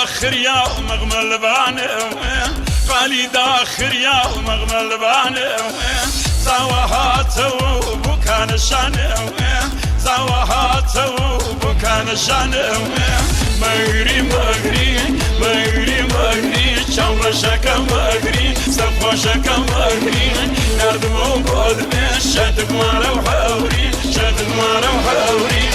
داخر يا مغمل بانه قالي داخر يا مغمل بانه زواهاته بكان شانه زواهاته بكان شانه مغري مغري مغري مغري شامر شكا مغري سفا شكا مغري نردمو بود شدك مارا وحوري شدك مارا وحوري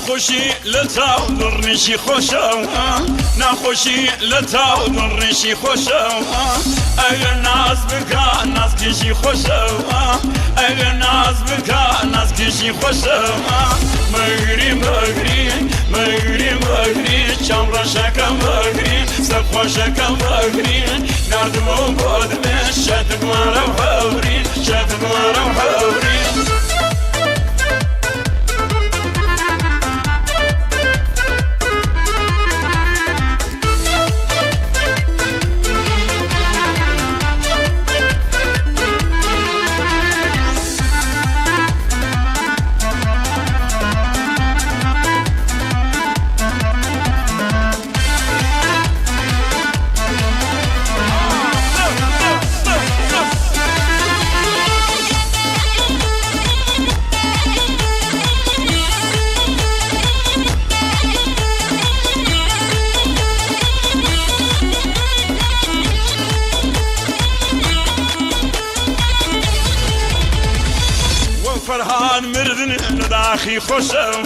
نخوشی لتاو درنشی خوشم نخوشی لتاو درنشی خوشم اگر ناز بکا ناز کشی خوشم اگر ناز بکا ناز کشی خوشم مغری مغری مغری مغری چمر شکم مغری سخوا شکم مغری نردمو بود شتک مارا حوری شتک مارا حوری فرهاد مردن نداخي خوشم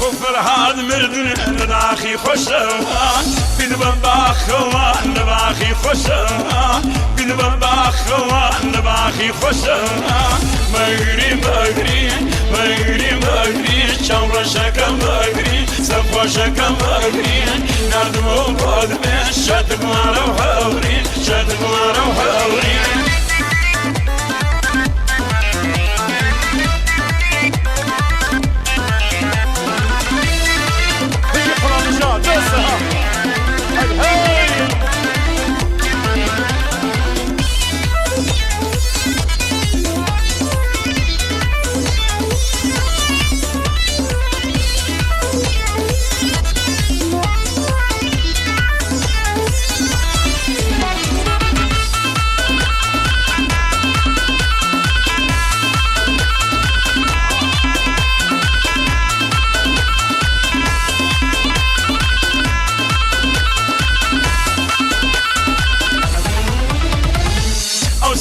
وفرهاد مردن نداخي خوشم بنبن باخوان نباخي خوشم بنبن باخوان نباخي خوشم مغري مغري مغري مغري چمر شکم مغري سفا شکم مغري نردمو بود شتک مارا حوري شتک مارا حوري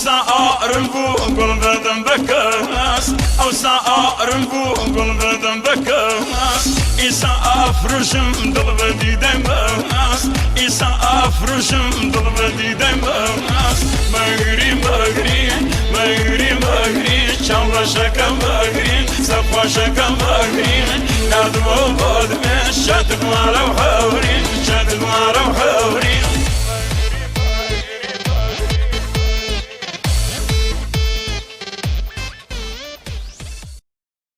سأرم بقول بدم بكاس أو سأرم بقول بدم بكاس إسا أفرشم دل بدي دماس إسا أفرشم دل بدي دماس مغري مغري مغري مغري شامر شكا مغري سفا شكا مغري نردمو بود شتك مارا